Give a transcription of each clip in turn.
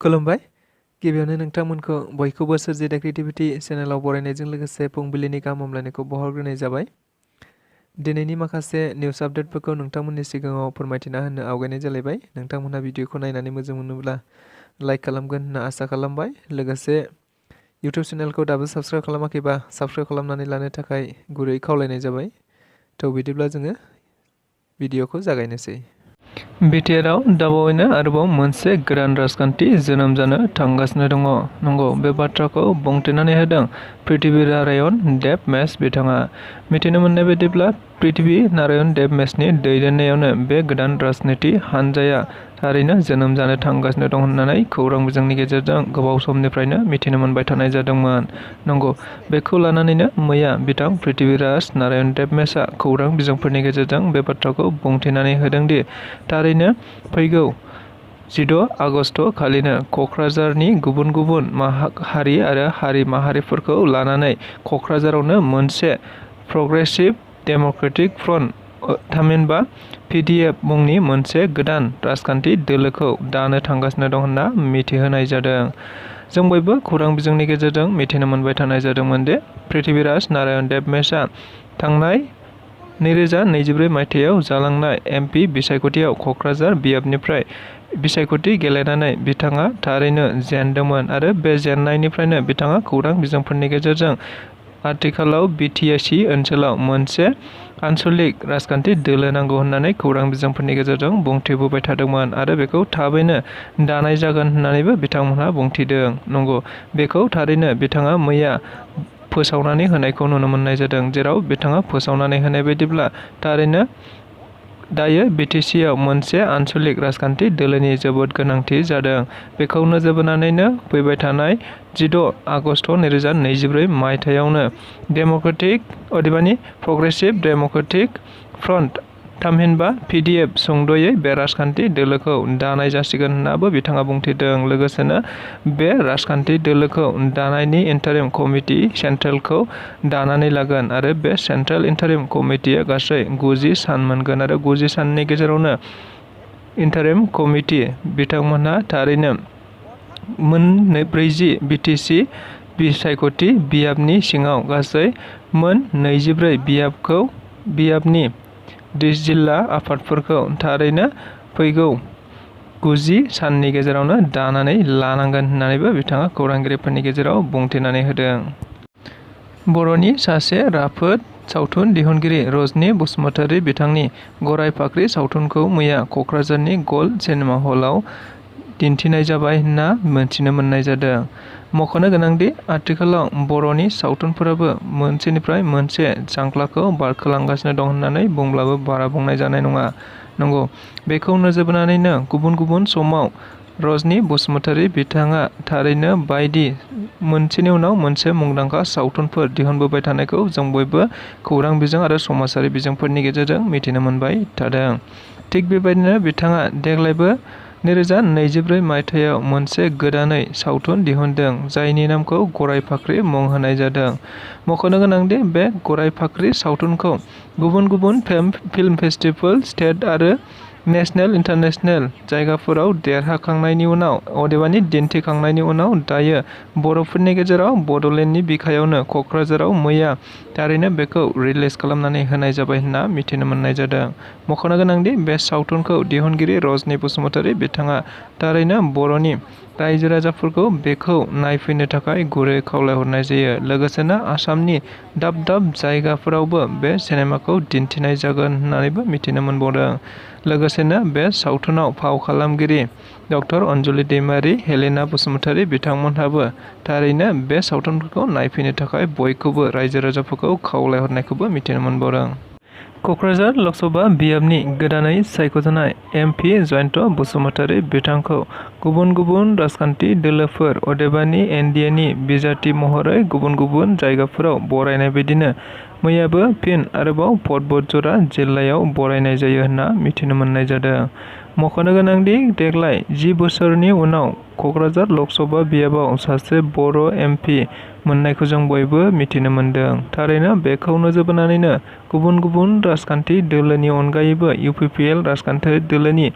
खुलुमबाय गिबियावनो नोंथांमोनखौ बयखौबो स्वrji The Creativity चेनेलाव बरायनायजों लोगोसे फुंबिलिनि गाहाम हामलायनायखौ बावहरग्रोनाय जाबाय। दिनैनि माखासे निउस आपडेटफोरखौ नोंथांमोननि सिगाङाव फोरमायथिना होनो आवगायनाय जालायबाय। नोंथांमोनहा भिडिअखौ नायनानै मोजां मोनोब्ला लाइक खालामगोन होनना आसा खालामबाय। लोगोसे इउटिउब चेनेलखौ दाबो साबस्क्राइब खालामाखैबा साबस्क्राइब खालामनानै लानो थाखाय गुरै खावलायनाय जाबाय। थ' बिदिब्ला जोङो भिडिअखौ जागायनोसै। बिटिआरआव दाबावैनो आरोबाव मोनसे गोदान राजखान्थि जोनोम जानो थांगासिनो दङ। नंगौ, बे बाथ्राखौ बुंथिनानै होदों पृथ्वीनारायण देबमेश बिथाङा। मिथिनो मोननाय बायदिब्ला पृथ्वीनारायण देबमेशनि दैदेननायावनो बे गोदान राजनिति हान्जाया थारैनो जोनोम जानो थांगासिनो दं होननानै खौरां बिजोंनि गेजेरजों गोबाव समनिफ्रायनो मिथिनो मोनबाय थानाय जादोंमोन। नंगौ, बेखौ लानानैनो मैया बिथां पृथ्वीराज नारायण देबमेशआ खौरां बिजोंफोरनि गेजेरजों बे बाथ्राखौ बुंथिनानै होदोंदि थारैनो फैगौ 16 आगस्ट खालिनो क'क्राझारनि गुबुन गुबुन हारि आरो हारि माहारिफोरखौ लानानै क'क्राझारावनो मोनसे प्रग्रेसिभ डेम'क्रेटिक फ्रन्ट थामहिनबा PDF मुंनि मोनसे गोदान राजखान्थि दोलोखौ दानो थांगासिनो दं होनना मिथिहोनाय जादों। जों बयबो खौरां बिजोंनि गेजेरजों मिथिनो मोनबाय थानाय जादोंमोन दि पृथ्वीराज नारायण देबमेशआ थांनाय 2024 मायथाइयाव जालांनाय MP बिसायख'थियाव क'क्राझार बियाबनिफ्राय बिसायख'थि गेलेनानै बिथाङा थारैनो जेनदोंमोन आरो बे जेननायनिफ्रायनो बिथाङा खौरां बिजोंफोरनि गेजेरजों आथिखालाव BTSC ओनसोलाव मोनसे आन्सलिक राजखान्थि दोलो नांगौ होननानै खौरां बिजोंफोरनि गेजेरजों बुंथिबोबाय थादोंमोन आरो बेखौ थाबैनो दानाय जागोन होननानैबो बिथांमोनहा बुंथिदों। नंगौ, बेखौ थारैनो बिथाङा मैया फोसावनानै होनायखौ नुनो मोननाय जादों, जेराव बिथाङा फोसावनानै होनाय बायदिब्ला थारैनो दायो BTCआव मोनसे आन्सलिक राजखान्थि दोलोनि जोबोद गोनांथि जादों। बेखौ नोजोर बोनानैनो फैबाय थानाय 16 आगस्ट 2024 मायथाइयावनो डेम'क्रेटिक अदेबानि प्रग्रेसिभ डेम'क्रेटिक फ्रन्ट थामहिनबा PDF सुंद'यै बे राजखान्थि दोलोखौ दानाय जासिगोन होननाबो बिथाङा बुंथिदों। लोगोसेनो बे राजखान्थि दोलोखौ दानायनि इन्टारिम कमिटि सेन्ट्रेलखौ दानानै लागोन आरो बे सेन्ट्रेल इन्टारिम कमिटिया गासै 90 सान मोनगोन आरो 90 साननि गेजेरावनो इन्टारिम कमिटि बिथांमोनहा थारैनो 40 BTC बिसायख'थि बियाबनि सिङाव गासै 24 बियाबनि जिल्ला आफादफोरखौ थारैनो फैगौ 90 साननि गेजेरावनो दानानै लानांगोन होननानैबो बिथाङा खौरांगिरिफोरनि गेजेराव बुंथिनानै होदों। बर'नि सासे राफोद सावथुन दिहुनगिरि रजनी बसुमतारी बिथांनि गराय फाख्रि सावथुनखौ मैया क'क्राझारनि गल्ड सिनेमा हलाव दिन्थिनाय जाबाय होनना मिथिनो मोननाय जादों। मख'नो गोनांदि आथिखालाव बर'नि सावथुनफोराबो मोनसेनिफ्राय मोनसे जांख्लाखौ बारखोलांगासिनो दं होननानै बुंब्लाबो बारा बुंनाय जानाय नङा। नंगौ, बेखौ नोजोर बोनानैनो गुबुन गुबुन समाव रजनी बसुमतारी बिथाङा थारैनो बायदि मोनसेनि उनाव मोनसे मुंदांखा सावथुनफोर दिहुनबोबाय थानायखौ जों बयबो खौरां बिजों आरो समाजारि बिजोंफोरनि गेजेरजों मिथिनो मोनबाय थादों। थिग बेबायदिनो बिथाङा देग्लायबो 2024 मायथाइयाव मोनसे गोदानै सावथुन दिहुनदों, जायनि नामखौ गराय फाख्रि मुं होनाय जादों। मख'नो गोनांदि बे गराय फाख्रि सावथुनखौ गुबुन गुबुन फिल्म फेस्टिभेल, स्टेट आरो नेशनेल इन्टारनेशनेल जायगाफोराव देरहाखांनायनि उनाव अदेबानि दिन्थिखांनायनि उनाव दायो बर'फोरनि गेजेराव बड'लेण्डनि बिखायावनो क'क्राझाराव मैया थारैनो बेखौ रिलिज खालामनानै होनाय जाबाय होनना मिथिनो मोननाय जादों। मख'नो गोनांदि बे सावथुनखौ दिहुनगिरि रजनी बसुमतारी बिथाङा थारैनो बर'नि रायजो राजाफोरखौ बेखौ नायफैनो थाखाय गुरै खावलायहरनाय जायो। लोगोसेनो आसामनि दाब दाब जायगाफोरावबो बे सिनेमाखौ दिन्थिनाय जागोन होननानैबो मिथिनो मोनबावदों। लोगोसेनो बे सावथुनाव फाव खालामगिरि डक्टर अनजलि दैमारि, हेलेना बसुमतारी बिथांमोनहाबो थारैनो बे सावथुनफोरखौ नायफैनो थाखाय बयखौबो रायजो राजाफोरखौ खावलायहरनायखौबो मिथिनो मोनबावदों। क'क्राझार लकसभा बियाबनि गोदानै सायख'जानाय MP जयन्त बसुमतारी बिथांखौ गुबुन गुबुन राजखान्थि दोलोफोर अदेबानि NDAनि बिजाथि महरै गुबुन गुबुन जायगाफोराव बरायनाय बायदिनो मैयाबो फिन आरोबाव परबतझरा जिल्लायाव बरायनाय जायो होनना मिथिनो मोननाय जादों। मख'नो गोनांदि देग्लाय 10 बोसोरनि उनाव क'क्राझार लकसभा बियाबाव सासे बर' MP मोननायखौ जों बयबो मिथिनो मोन्दों। थारैनो बेखौ नोजोर बोनानैनो गुबुन गुबुन राजखान्थि दोलोनि अनगायैबो UPPL राजखान्थि दोलोनि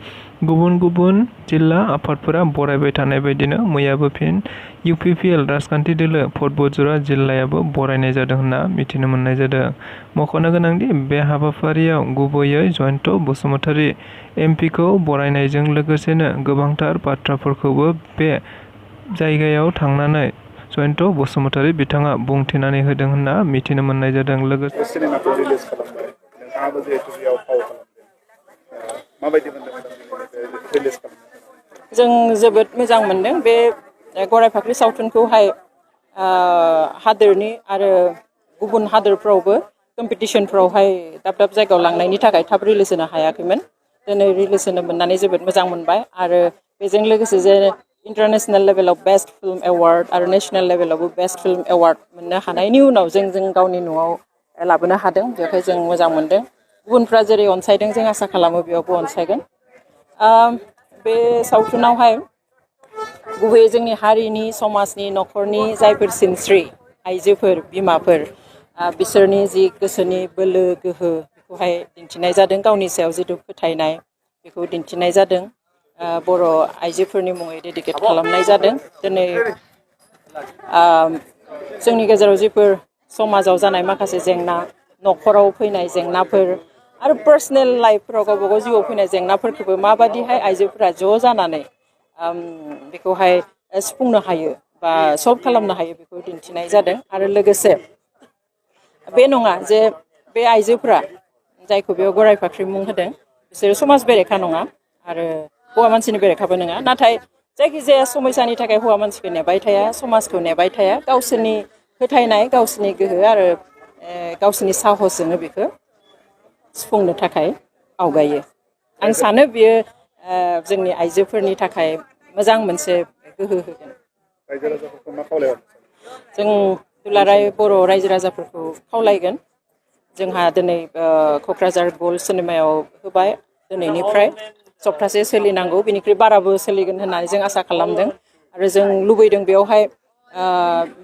गुबुन गुबुन जिल्ला आफादफोरा बरायबाय थानाय बायदिनो मैयाबो फिन UPPL राजखान्थि दोलो पर्बतझरा जिल्लायाबो बरायनाय जादों होनना मिथिनो मोननाय जादों। मख'नो गोनांदि बे हाबाफारियाव गुबैयै जयन्त बसुमतारी MP खौ बरायनायजों लोगोसेनो गोबांथार बाथ्राफोरखौबो बे जायगायाव थांनानै जयन्त बसुमतारी बिथाङा बुंथिनानै होदों होनना मिथिनो मोननाय जादों। लोगोसे सिनेमाखौ रिलिज खालामबाय नोंथाङाबो जिहेतु बेयाव फाव खालामदों माबायदि मोनदों रिलिज खालामनाय? जों जोबोद मोजां मोनदों बे गराय फाख्रि सावथुनखौहाय हादोरनि आरो गुबुन हादोरफ्रावबो कम्पिटिशनफ्रावहाय दाब दाब जायगायाव लांनायनि थाखाय थाब रिलिज होनो हायाखैमोन। दिनै रिलिज होनो मोननानै जोबोद मोजां मोनबाय आरो बेजों लोगोसे जे इन्टारनेशनेल लेभेलाव बेस्ट फिल्म एवार्ड आरो नेशनेल लेभेलावबो बेस्ट फिल्म एवार्ड मोननो हानायनि उनाव जों गावनि न'आव लाबोनो हादों। बेवहाय जों मोजां मोनदों। गुबुनफ्रा जेरै अनसायदों जों आसा खालामो बेयावबो अनसायगोन। बे सावथुनावहाय गुबैयै जोंनि हारिनि समाजनि न'खरनि जायफोर सिनस्रि आइजोफोर बिमाफोर बिसोरनि जि गोसोनि बोलो गोहो बेखौहाय दिन्थिनाय जादों। गावनि सायाव जिथु फोथायनाय बेखौ दिन्थिनाय जादों। बर' आइजोफोरनि मुङै डेडिकेट खालामनाय जादों। दिनै जोंनि गेजेराव जिफोर समाजाव जानाय माखासे जेंना न'खराव फैनाय जेंनाफोर आरो पार्सनेल लाइफफोराव गावबा गाव जिउआव फैनाय जेंनाफोरखौबो माबादिहाय आइजोफोरा ज' जानानै बेखौहाय सुफुंनो हायो बा सल्भ खालामनो हायो बेखौ दिन्थिनाय जादों। आरो लोगोसे बे नङा जे बे आइजोफोरा जायखौ बेयाव गराय फाख्रि मुं होदों बिसोरो समाज बेरेखा नङा आरो हौवा मानसिनि बेरेखाबो नङा। नाथाय जायखिजाया समयसानि थाखाय हौवा मानसिखौ नेबाय थाया, समाजखौ नेबाय थाया, गावसोरनि फोथायनाय गावसोरनि गोहो आरो गावसोरनि साहसजोंनो बेखौ सुफुंनो थाखाय आवगायो। आं सानो बियो जोंनि आइजोफोरनि थाखाय मोजां मोनसे गोहो होगोन। जों दुलाराय बर' रायजो राजाफोरखौ खावलायगोन। जोंहा दिनै क'क्राझार गल्ड सिनेमायाव होबाय। दिनैनिफ्राय सप्तासे सोलिनांगौ, बिनिख्रुइ बाराबो सोलिगोन होननानै जों आसा खालामदों। आरो जों लुबैदों बेवहाय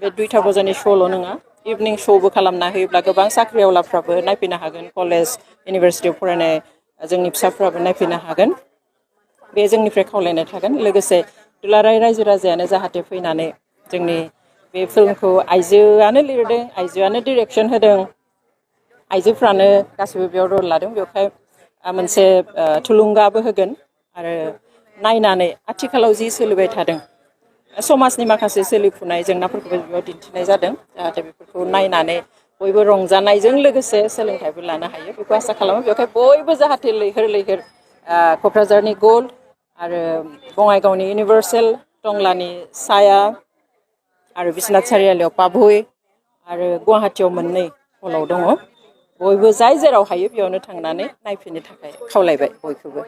बे 2टा बाजानि श'ल' नङा, इभिनिं श'बो खालामना होयोब्ला गोबां साख्रिआवलाफ्राबो नायफैनो हागोन। कलेज इउनिभारसिटियाव फरायनाय जोंनि फिसाफ्राबो नायफैनो हागोन। बे जोंनिफ्राय खावलायनाय थागोन। लोगोसे दुलाराय रायजो राजायानो जाहाथे फैनानै जोंनि बे फिल्मखौ आइजोआनो लिरदों, आइजोआनो डिरेक्सन होदों, आइजोफ्रानो गासिबो बेयाव रल लादों। बेवहाय मोनसे थुलुंगाबो होगोन आरो नायनानै आथिखालाव जि सोलिबाय थादों समाजनि माखासे सोलिफुनाय जेंनाफोरखौबो बेयाव दिन्थिनाय जादों। जाहाथे बेफोरखौ नायनानै बयबो रंजानायजों लोगोसे सोलोंथाइबो लानो हायो बेखौ आसा खालामो। बेवहाय बयबो जाहाथे लैहोर लैहोर क'क्राझारनि गल्ड आरो बङाइगावनि इउनिभार्सेल, टंलानि साया आरो बिश्वनाथ सारियालियाव पाभै आरो गुवाहाटियाव मोननै हलाव दङ। बयबो जाय जेराव हायो बेयावनो थांनानै नायफैनो थाखाय खावलायबाय बयखौबो।